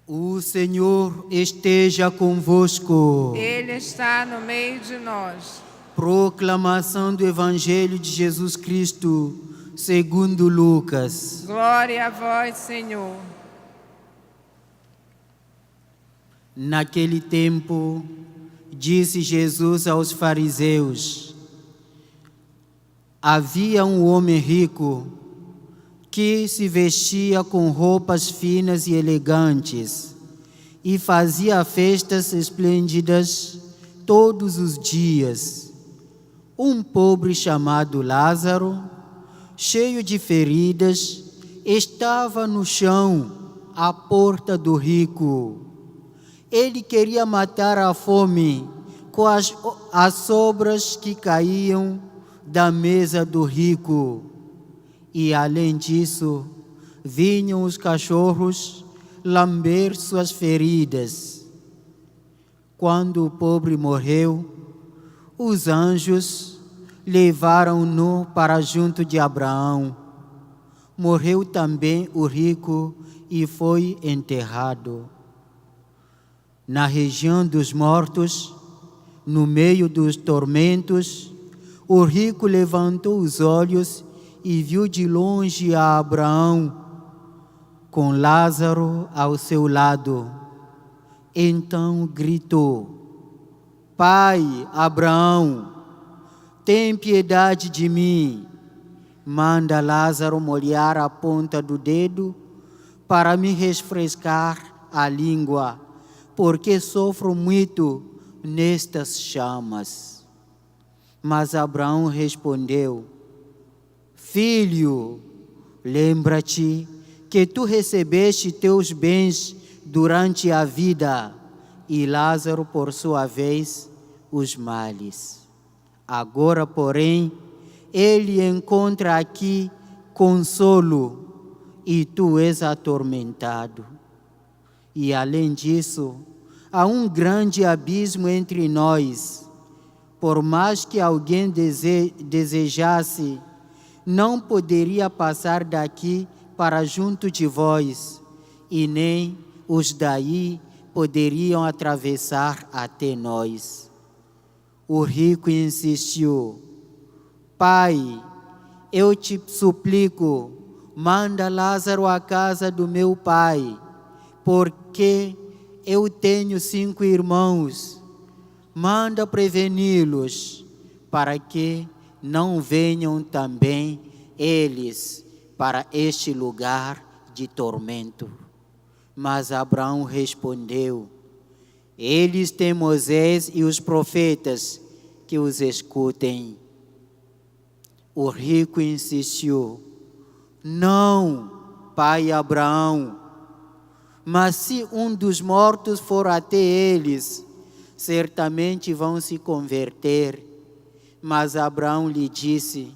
O Senhor esteja convosco. Ele está no meio de nós. Proclamação do Evangelho de Jesus Cristo, segundo Lucas. Glória a vós, Senhor. Naquele tempo, disse Jesus aos fariseus: havia um homem rico que se vestia com roupas finas e elegantes e fazia festas esplêndidas todos os dias. Um pobre chamado Lázaro, cheio de feridas, estava no chão à porta do rico. Ele queria matar a fome com as sobras que caíam da mesa do rico. E, além disso, vinham os cachorros lamber suas feridas. Quando o pobre morreu, os anjos levaram-no para junto de Abraão. Morreu também o rico e foi enterrado. Na região dos mortos, no meio dos tormentos, o rico levantou os olhos e viu de longe a Abraão, com Lázaro ao seu lado. Então gritou: Pai Abraão, tem piedade de mim. Manda Lázaro molhar a ponta do dedo para me refrescar a língua, porque sofro muito nestas chamas. Mas Abraão respondeu: Filho, lembra-te que tu recebeste teus bens durante a vida, e Lázaro, por sua vez, os males. Agora, porém, ele encontra aqui consolo, e tu és atormentado. E, além disso, há um grande abismo entre nós. Por mais que alguém desejasse, não poderia passar daqui para junto de vós, e nem os daí poderiam atravessar até nós. O rico insistiu: Pai, eu te suplico, manda Lázaro à casa do meu pai, porque eu tenho 5 irmãos. Manda preveni-los, para que não venham também eles para este lugar de tormento. Mas Abraão respondeu: eles têm Moisés e os profetas, que os escutem. O rico insistiu: não, pai Abraão, mas se um dos mortos for até eles, certamente vão se converter. Mas Abraão lhe disse: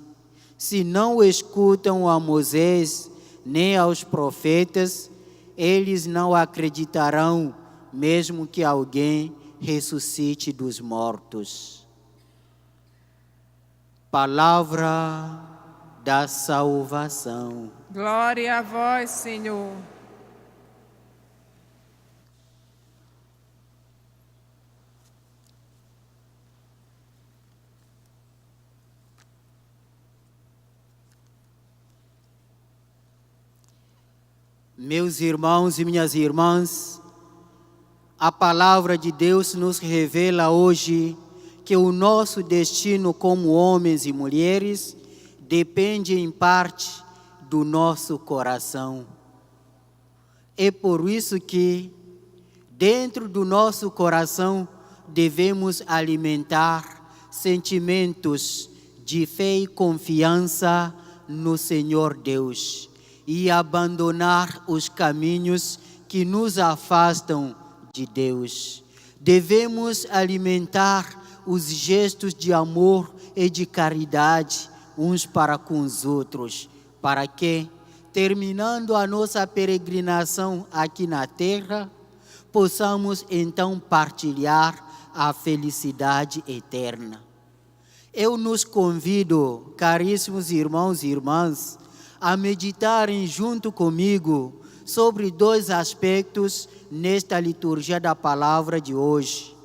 se não escutam a Moisés nem aos profetas, eles não acreditarão, mesmo que alguém ressuscite dos mortos. Palavra da salvação. Glória a vós, Senhor. Meus irmãos e minhas irmãs, a palavra de Deus nos revela hoje que o nosso destino como homens e mulheres depende em parte do nosso coração. É por isso que, dentro do nosso coração, devemos alimentar sentimentos de fé e confiança no Senhor Deus, e abandonar os caminhos que nos afastam de Deus. Devemos alimentar os gestos de amor e de caridade uns para com os outros, para que, terminando a nossa peregrinação aqui na terra, possamos então partilhar a felicidade eterna. Eu nos convido, caríssimos irmãos e irmãs, a meditarem junto comigo sobre dois aspectos nesta liturgia da palavra de hoje.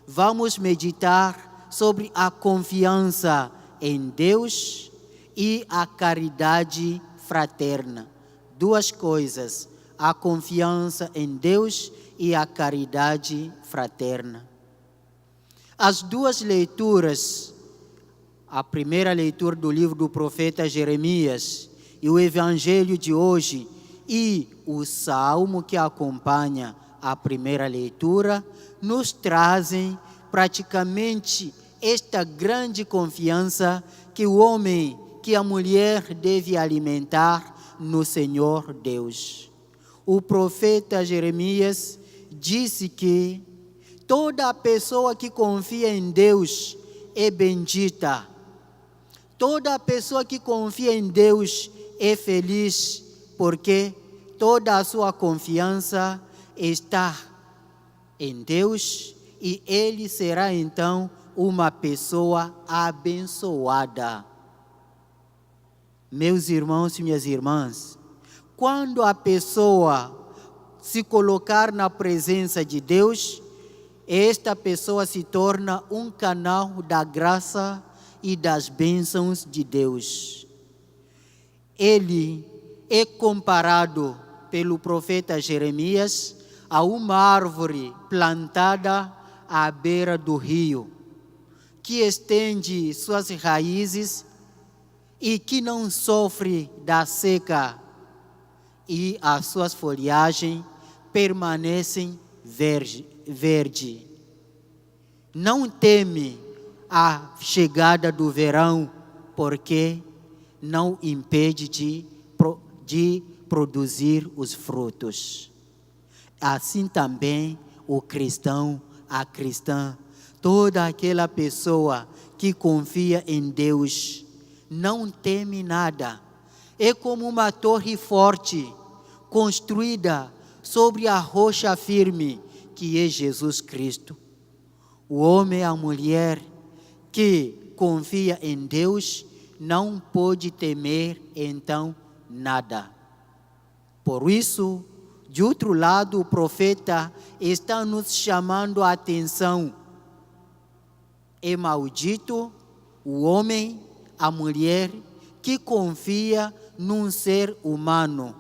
Vamos meditar sobre a confiança em Deus e a caridade fraterna. Duas coisas, a confiança em Deus e a caridade fraterna. As duas leituras, a primeira leitura do livro do profeta Jeremias e o evangelho de hoje e o salmo que acompanha a primeira leitura, nos trazem praticamente esta grande confiança que o homem, que a mulher deve alimentar no Senhor Deus. O profeta Jeremias disse que toda pessoa que confia em Deus é bendita. Toda pessoa que confia em Deus é feliz, porque toda a sua confiança está em Deus e ele será então uma pessoa abençoada. Meus irmãos e minhas irmãs, quando a pessoa se colocar na presença de Deus, esta pessoa se torna um canal da graça e das bênçãos de Deus. Ele é comparado pelo profeta Jeremias a uma árvore plantada à beira do rio, que estende suas raízes e que não sofre da seca, e as suas folhagens permanecem verde. Não teme a chegada do verão, porque não impede de produzir os frutos. Assim também o cristão, a cristã, toda aquela pessoa que confia em Deus, não teme nada. É como uma torre forte, construída sobre a rocha firme, que é Jesus Cristo. O homem e a mulher que confia em Deus não pode temer, então, nada. Por isso, de outro lado, o profeta está nos chamando a atenção. É maldito o homem, a mulher, que confia num ser humano,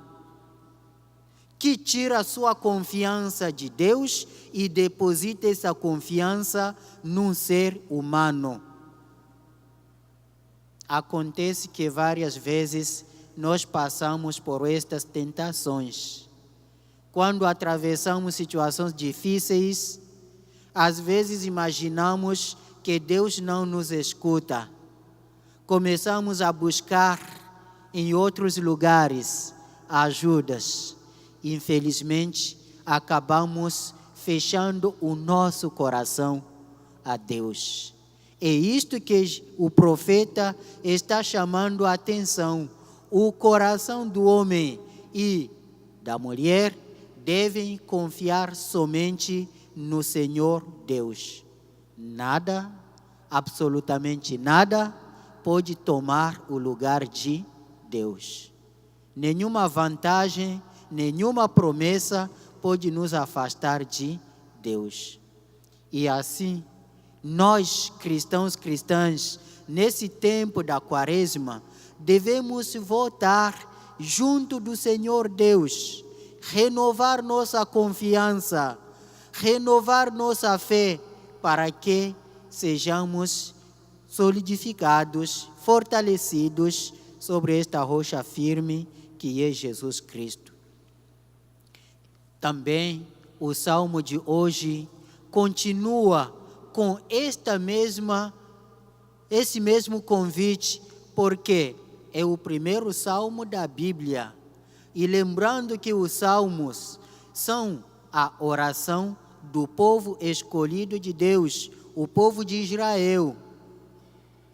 que tira a sua confiança de Deus e deposita essa confiança num ser humano. Acontece que várias vezes nós passamos por estas tentações. Quando atravessamos situações difíceis, às vezes imaginamos que Deus não nos escuta. Começamos a buscar em outros lugares ajudas. Infelizmente, acabamos fechando o nosso coração a Deus. É isto que o profeta está chamando a atenção. O coração do homem e da mulher devem confiar somente no Senhor Deus. Nada, absolutamente nada, pode tomar o lugar de Deus. Nenhuma vantagem, nenhuma promessa pode nos afastar de Deus. E assim, nós, cristãs, nesse tempo da Quaresma, devemos voltar junto do Senhor Deus, renovar nossa confiança, renovar nossa fé, para que sejamos solidificados, fortalecidos sobre esta rocha firme que é Jesus Cristo. Também o salmo de hoje continua com esse mesmo convite, porque é o primeiro salmo da Bíblia. E lembrando que os salmos são a oração do povo escolhido de Deus, o povo de Israel.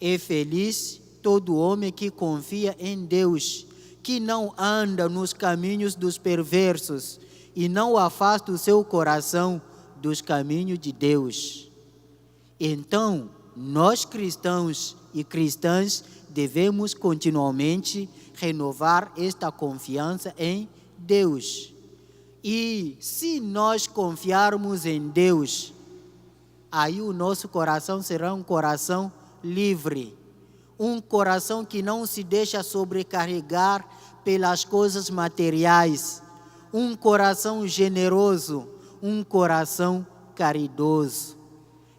É feliz todo homem que confia em Deus, que não anda nos caminhos dos perversos e não afasta o seu coração dos caminhos de Deus. Então, nós cristãos e cristãs devemos continuamente renovar esta confiança em Deus. E se nós confiarmos em Deus, aí o nosso coração será um coração livre, um coração que não se deixa sobrecarregar pelas coisas materiais, um coração generoso, um coração caridoso.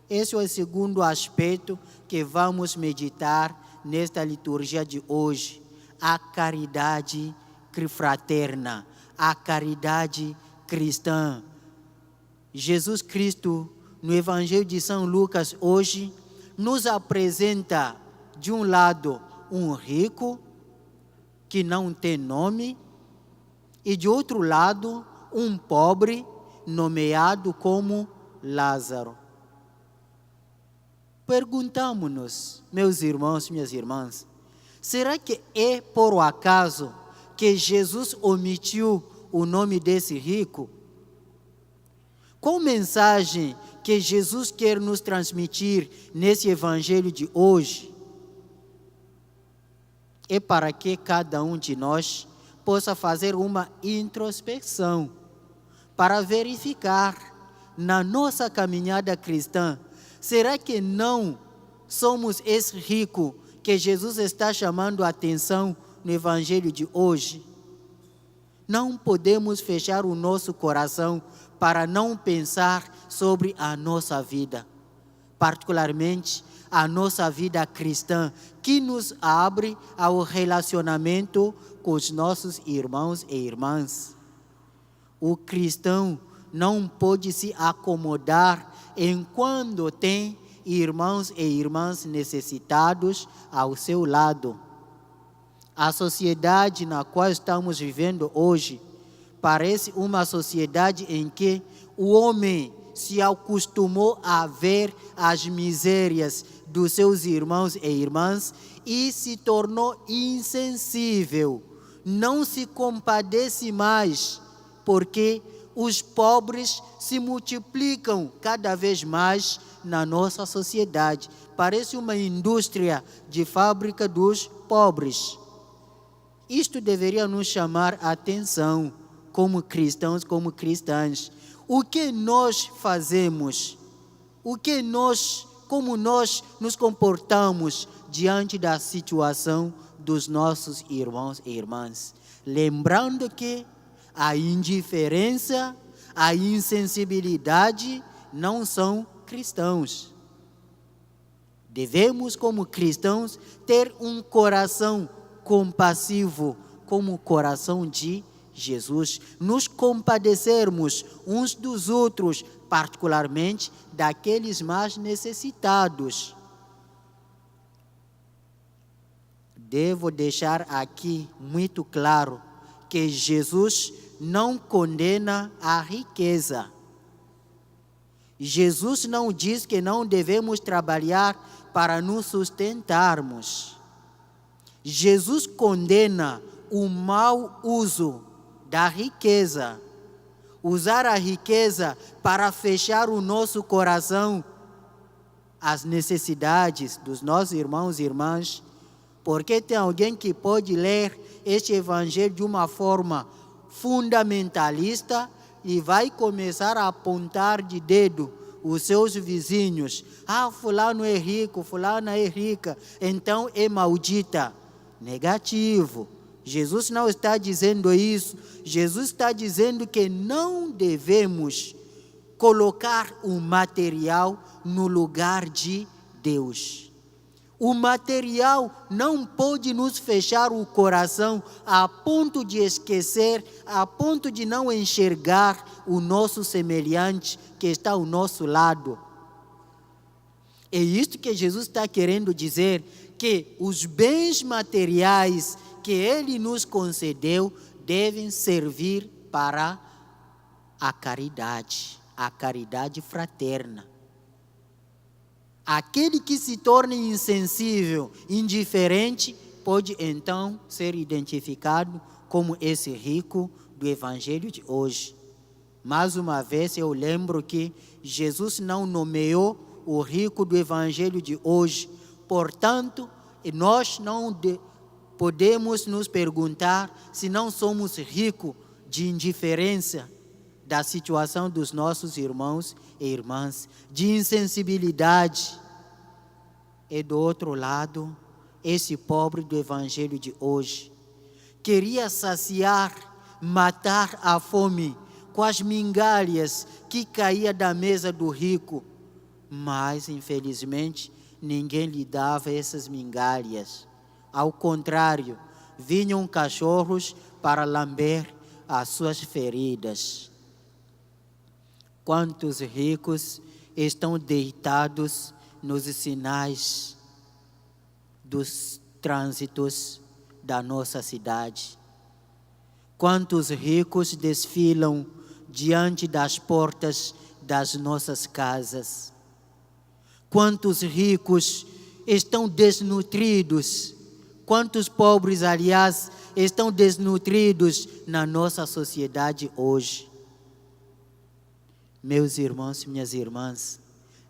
Esse é o segundo aspecto que vamos meditar nesta liturgia de hoje, a caridade fraterna, a caridade cristã. Jesus Cristo, no Evangelho de São Lucas hoje, nos apresenta, de um lado, um rico que não tem nome, e de outro lado, um pobre nomeado como Lázaro. Perguntamos-nos, meus irmãos e minhas irmãs, será que é por acaso que Jesus omitiu o nome desse rico? Qual mensagem que Jesus quer nos transmitir nesse evangelho de hoje? É para que cada um de nós possa fazer uma introspecção para verificar na nossa caminhada cristã, será que não somos esse rico que Jesus está chamando a atenção no evangelho de hoje? Não podemos fechar o nosso coração para não pensar sobre a nossa vida, particularmente a nossa vida cristã, que nos abre ao relacionamento com os nossos irmãos e irmãs. O cristão não pode se acomodar enquanto tem irmãos e irmãs necessitados ao seu lado. A sociedade na qual estamos vivendo hoje parece uma sociedade em que o homem se acostumou a ver as misérias dos seus irmãos e irmãs e se tornou insensível, não se compadece mais, porque os pobres se multiplicam cada vez mais na nossa sociedade. Parece uma indústria de fábrica dos pobres. Isto deveria nos chamar a atenção como cristãos, como cristãs. O que nós fazemos? Como nós nos comportamos diante da situação dos nossos irmãos e irmãs? Lembrando que a indiferença, a insensibilidade não são cristãos. Devemos, como cristãos, ter um coração compassivo, como o coração de Jesus, nos compadecermos uns dos outros, particularmente daqueles mais necessitados. Devo deixar aqui muito claro que Jesus não condena a riqueza. Jesus não diz que não devemos trabalhar para nos sustentarmos. Jesus condena o mau uso da riqueza. Usar a riqueza para fechar o nosso coração às necessidades dos nossos irmãos e irmãs, porque tem alguém que pode ler este evangelho de uma forma fundamentalista e vai começar a apontar de dedo os seus vizinhos. Ah, fulano é rico, fulana é rica, então é maldita. Negativo. Jesus não está dizendo isso. Jesus está dizendo que não devemos colocar o material no lugar de Deus. O material não pode nos fechar o coração a ponto de esquecer, a ponto de não enxergar o nosso semelhante que está ao nosso lado. É isto que Jesus está querendo dizer, que os bens materiais que Ele nos concedeu devem servir para a caridade fraterna. Aquele que se torne insensível, indiferente, pode então ser identificado como esse rico do evangelho de hoje. Mais uma vez eu lembro que Jesus não nomeou o rico do evangelho de hoje. Portanto, nós não podemos nos perguntar se não somos ricos de indiferença, da situação dos nossos irmãos e irmãs, de insensibilidade. E do outro lado, esse pobre do evangelho de hoje queria saciar, matar a fome com as migalhas que caía da mesa do rico, mas infelizmente ninguém lhe dava essas migalhas. Ao contrário, vinham cachorros para lamber as suas feridas. Quantos ricos estão deitados nos sinais dos trânsitos da nossa cidade? Quantos ricos desfilam diante das portas das nossas casas? Quantos ricos estão desnutridos? Quantos pobres, aliás, estão desnutridos na nossa sociedade hoje? Meus irmãos, minhas irmãs,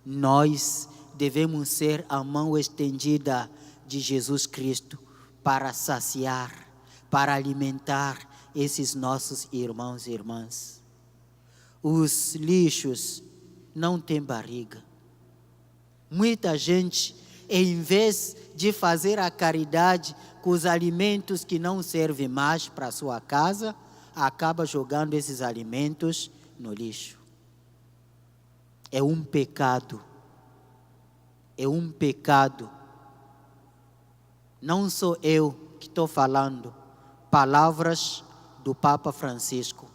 nós devemos ser a mão estendida de Jesus Cristo para saciar, para alimentar esses nossos irmãos e irmãs. Os lixos não têm barriga. Muita gente, em vez de fazer a caridade com os alimentos que não servem mais para a sua casa, acaba jogando esses alimentos no lixo. É um pecado. É um pecado. Não sou eu que estou falando. Palavras do Papa Francisco.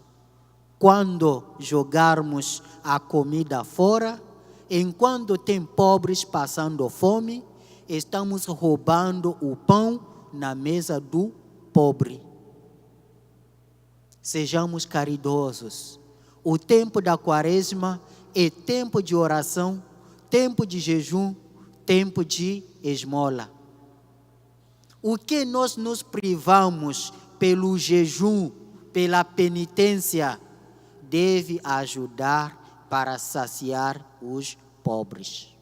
Quando jogarmos a comida fora, enquanto tem pobres passando fome, estamos roubando o pão na mesa do pobre. Sejamos caridosos. O tempo da Quaresma é tempo de oração, tempo de jejum, tempo de esmola. O que nós nos privamos pelo jejum, pela penitência, deve ajudar para saciar os pobres.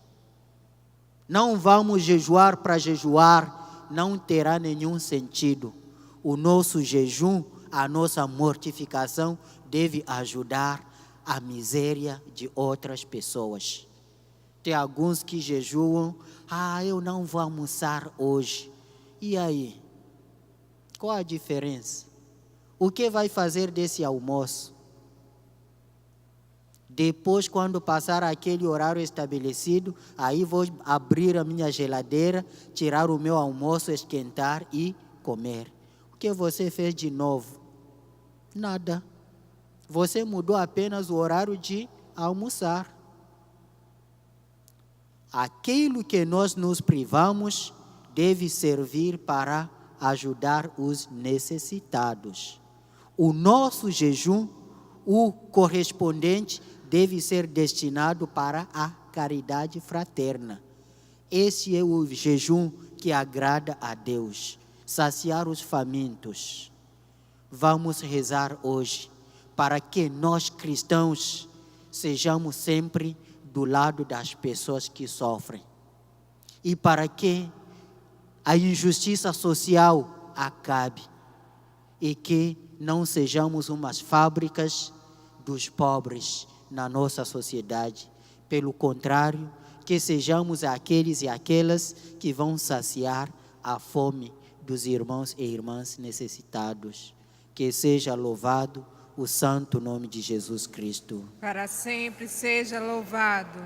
Não vamos jejuar para jejuar, não terá nenhum sentido. O nosso jejum, a nossa mortificação deve ajudar a miséria de outras pessoas. Tem alguns que jejuam, eu não vou almoçar hoje. E aí? Qual a diferença? O que vai fazer desse almoço? Depois, quando passar aquele horário estabelecido, aí vou abrir a minha geladeira, tirar o meu almoço, esquentar e comer. O que você fez de novo? Nada. Você mudou apenas o horário de almoçar. Aquilo que nós nos privamos deve servir para ajudar os necessitados. O nosso jejum, o correspondente, deve ser destinado para a caridade fraterna. Esse é o jejum que agrada a Deus, saciar os famintos. Vamos rezar hoje para que nós cristãos sejamos sempre do lado das pessoas que sofrem e para que a injustiça social acabe e que não sejamos umas fábricas dos pobres na nossa sociedade. Pelo contrário, que sejamos aqueles e aquelas que vão saciar a fome dos irmãos e irmãs necessitados. Que seja louvado o santo nome de Jesus Cristo. Para sempre seja louvado.